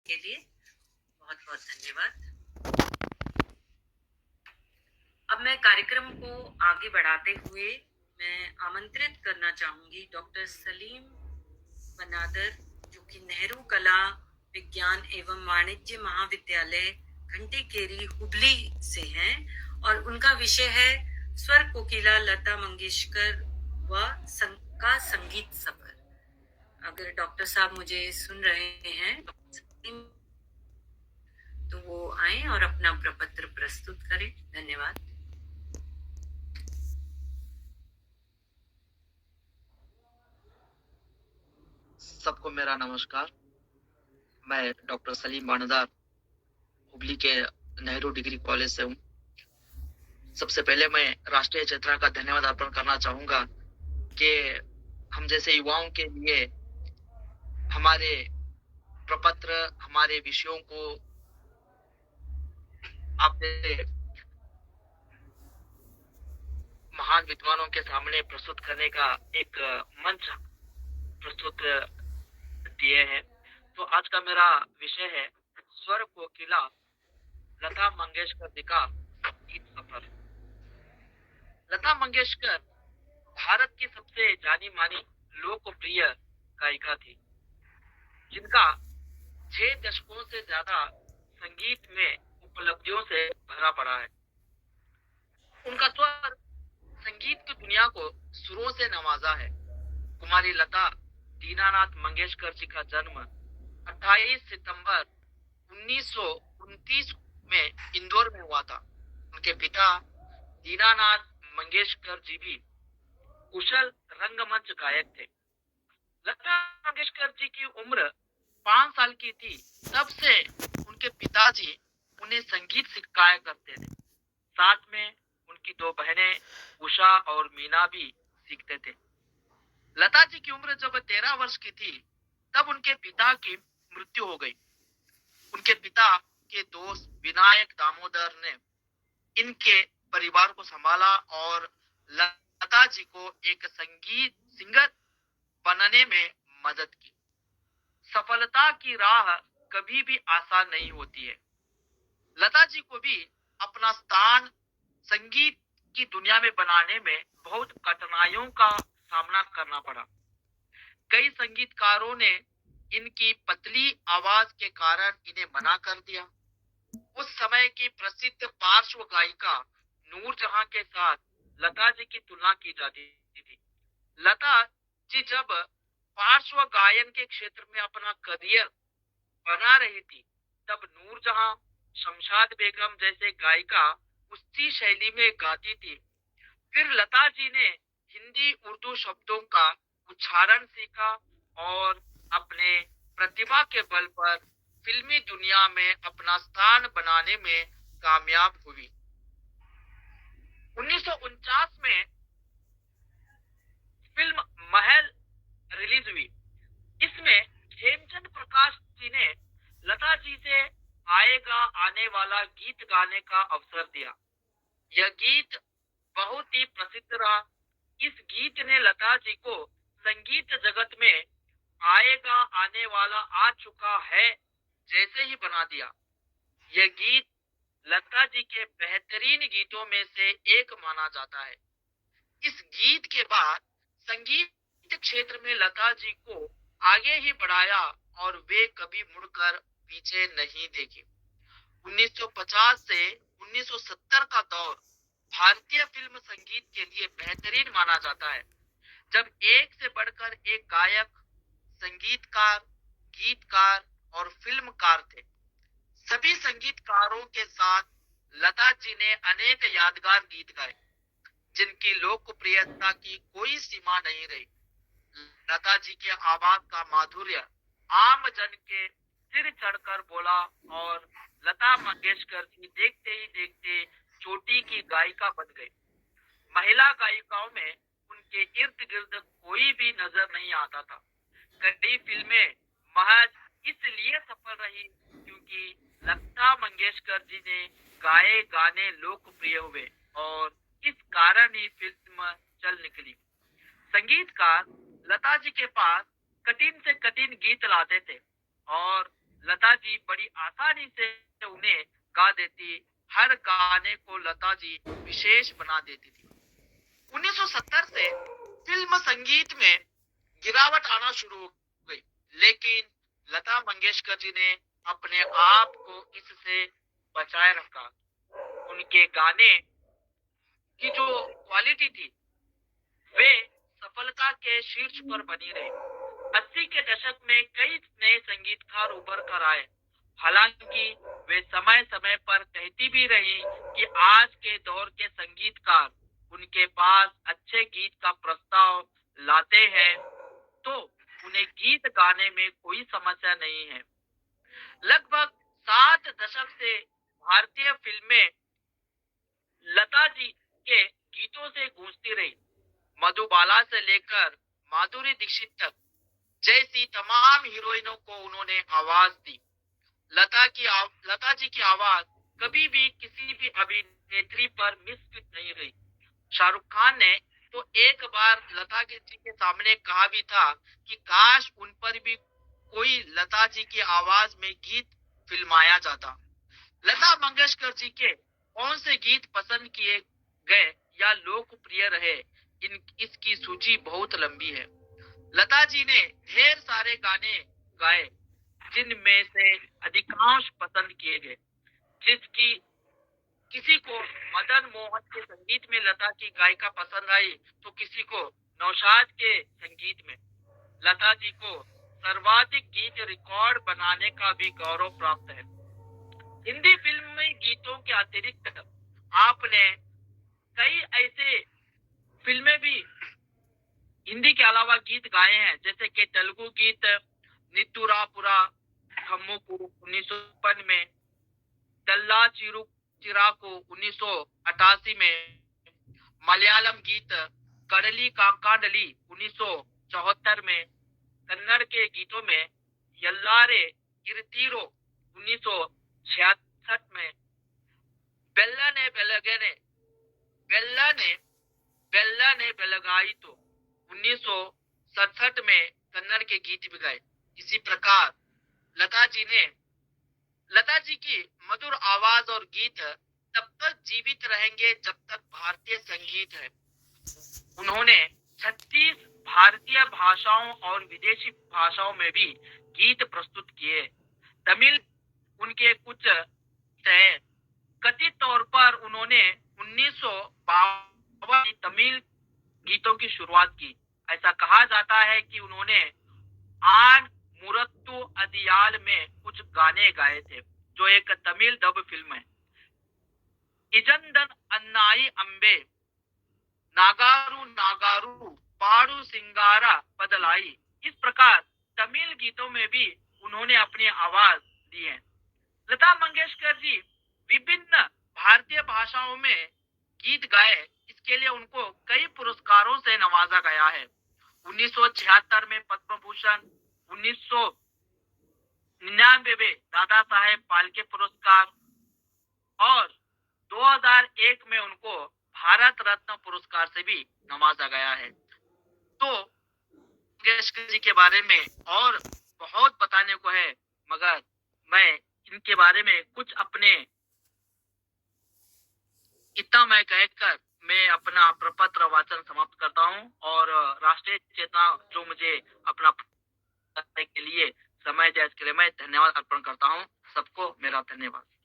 के लिए बहुत बहुत धन्यवाद। अब मैं कार्यक्रम को आगे बढ़ाते हुए मैं आमंत्रित करना चाहूंगी डॉक्टर सलीम बनादर, जो कि नेहरू कला विज्ञान एवं वाणिज्य महाविद्यालय घंटीकेरी हुबली से हैं और उनका विषय है स्वर कोकिला लता मंगेशकर व का संगीत सफर। अगर डॉक्टर साहब मुझे सुन रहे हैं तो वो आए और अपना प्रपत्र प्रस्तुत करें। धन्यवाद। सबको मेरा नमस्कार। मैं डॉक्टर सलीम बानदार हुबली के नेहरू डिग्री कॉलेज से हूँ। सबसे पहले मैं राष्ट्रीय चेतना का धन्यवाद अर्पण करना चाहूंगा कि हम जैसे युवाओं के लिए हमारे प्रपत्र, हमारे विषयों को आपने महान विद्वानों के सामने प्रस्तुत करने का एक मंच प्रस्तुत दिए हैं। तो आज का मेरा विषय है स्वर कोकिला लता मंगेशकर जी का गीत सफर। लता मंगेशकर भारत की सबसे जानी मानी लोकप्रिय गायिका थी, जिनका 6 दशकों से ज्यादा संगीत में उपलब्धियों से भरा पड़ा है। उनका स्वर संगीत की दुनिया को सुरों से नवाजा है। कुमारी लता दीनानाथ मंगेशकर जी का जन्म 28 सितंबर 1929 में इंदौर में हुआ था। उनके पिता दीनानाथ मंगेशकर जी भी कुशल रंगमंच गायक थे। लता मंगेशकर जी की उम्र 5 साल की थी तब से उनके पिताजी उन्हें संगीत सिखाया करते थे। साथ में उनकी 2 बहनें उषा और मीना भी सीखते थे। लता जी की उम्र जब 13 वर्ष की थी तब उनके पिता की मृत्यु हो गई। उनके पिता के दोस्त विनायक दामोदर ने इनके परिवार को संभाला और लता जी को एक संगीत सिंगर बनने में मदद की। सफलता की राह कभी भी आसान नहीं होती है। लता जी को भी अपना स्थान संगीत की दुनिया में बनाने में बहुत कठिनाइयों का सामना करना पड़ा। कई संगीतकारों ने इनकी पतली आवाज के कारण इन्हें मना कर दिया। उस समय की प्रसिद्ध पार्श्व गायिका नूरजहां के साथ लता जी की तुलना की जाती थी। लता जी जब पार्श्व गायन के क्षेत्र में अपना करियर बना रही थी तब नूरजहां, शमशाद बेगम जैसे गायिका उसी शैली में गाती थी। फिर लता जी ने हिंदी उर्दू शब्दों का उच्चारण सीखा और अपने प्रतिभा के बल पर फिल्मी दुनिया में अपना स्थान बनाने में कामयाब हुई। 1949 में फिल्म महल रिलीज हुई। इसमें हेमचंद प्रकाश जी ने लता जी से आएगा आने वाला गीत गाने का अवसर दिया। यह गीत बहुत ही प्रसिद्ध रहा। इस गीत ने लता जी को संगीत जगत में आएगा आने वाला आ चुका है जैसे ही बना दिया। यह गीत लता जी के बेहतरीन गीतों में से एक माना जाता है। इस गीत के बाद संगीत क्षेत्र में लता जी को आगे ही बढ़ाया और वे कभी मुड़कर पीछे नहीं देखी। 1950 से 1970 का दौर भारतीय फिल्म संगीत के लिए बेहतरीन माना जाता है, जब एक से बढ़कर एक गायक, संगीतकार, गीतकार और फिल्मकार थे। सभी संगीतकारों के साथ लता जी ने अनेक यादगार गीत गाए, जिनकी लोकप्रियता की कोई सीमा नहीं रही। लता जी के आवाज का माधुर्य आम जन के सिर चढ़कर बोला और लता मंगेशकर जी देखते ही देखते चोटी की गायिका बन गई। महिला गायिकाओं में उनके इर्द गिर्द कोई भी नजर नहीं आता था। कई फिल्में महज इसलिए सफल रही क्योंकि लता मंगेशकर जी ने गाए गाने लोकप्रिय हुए और इस कारण ही फिल्म चल निकली। संगीतकार लता जी के पास कठिन से कठिन गीत लाते थे और लता जी बड़ी आसानी से उन्हें गा देती। हर गाने को लता जी विशेष बना देती थी। 1970 से फिल्म संगीत में गिरावट आना शुरू हो गई, लेकिन लता मंगेशकर जी ने अपने आप को इससे बचाए रखा। उनके गाने की जो क्वालिटी थी वे सफलता के शीर्ष पर बनी रही। 80 के दशक में कई नए संगीतकार उभर कर आए। हालांकि वे समय समय पर कहती भी रही कि आज के दौर के संगीतकार उनके पास अच्छे गीत का प्रस्ताव लाते हैं तो उन्हें गीत गाने में कोई समस्या नहीं है। लगभग 7 दशक से भारतीय फिल्में लता जी के गीतों से गूंजती रही। मधुबाला से लेकर माधुरी दीक्षित तक जैसी तमाम हीरोइनों को उन्होंने आवाज दी। लता जी की आवाज कभी भी किसी भी अभिनेत्री पर मिसफिट नहीं रही। शाहरुख खान ने तो एक बार लता जी के सामने कहा भी था कि काश उन पर भी कोई लता जी की आवाज में गीत फिल्माया जाता। लता मंगेशकर जी के कौन से गीत पसंद किए गए या लोकप्रिय रहे, इसकी सूची बहुत लंबी है। लता जी ने ढेर सारे गाने गाए जिनमें से अधिकांश पसंद किए गए। जिसकी किसी को मदन मोहन के संगीत में लता की गायिका पसंद आई तो किसी को नौशाद के संगीत में। लता जी को सर्वाधिक गीत रिकॉर्ड बनाने का भी गौरव प्राप्त है। हिंदी फिल्म में गीतों के अतिरिक्त आपने कई ऐसे फिल्में भी हिंदी के अलावा गीत गाए हैं, जैसे कि तेलुगु गीत नित्तुरापुरा खम्मुकु 1955 में, तल्ला चिराको 1988 में, मलयालम गीत कडली काकाडली 1974 में, कन्नड़ के गीतों में यल्लारे इरतीरो 1966 में, बेल्ला ने बेलगाई तो 1967 में कन्नड़ के गीत भी गाए। इसी प्रकार लता जी की मधुर आवाज और गीत तब तक जीवित रहेंगे जब तक भारतीय संगीत है। उन्होंने 36 भारतीय भाषाओं और विदेशी भाषाओं में भी गीत प्रस्तुत किए। तमिल उनके कुछ थे। कथित तौर पर उन्होंने 1952 में तमिल गीतों की शुरुआत की। ऐसा कहा जाता है कि उन्होंने आन मुरत्तु अदियाल में कुछ गाने गाए थे, जो एक तमिल डब फिल्म है। इजंदन अन्नाई अंबे नागारू नागारू पाड़ू सिंगारा बदलाई। इस प्रकार तमिल गीतों में भी उन्होंने अपनी आवाज दी है। लता मंगेशकर जी विभिन्न भारतीय भाषाओं में गीत गाए, इसके लिए उनको कई पुरस्कारों से नवाजा गया है। 1976 में पद्म भूषण, 1999 में दादा साहेब फाल्के पुरस्कार और 2001 में उनको भारत रत्न पुरस्कार से भी नवाजा गया है। तो मंगेशकर जी के बारे में और बहुत बताने को है, मगर मैं इनके बारे में कुछ अपने इतना मैं कहकर मैं अपना प्रपत्र वाचन समाप्त करता हूं और राष्ट्रीय चेतना जो मुझे अपना के लिए समय दिया, इसके लिए मैं धन्यवाद अर्पण करता हूं। सबको मेरा धन्यवाद।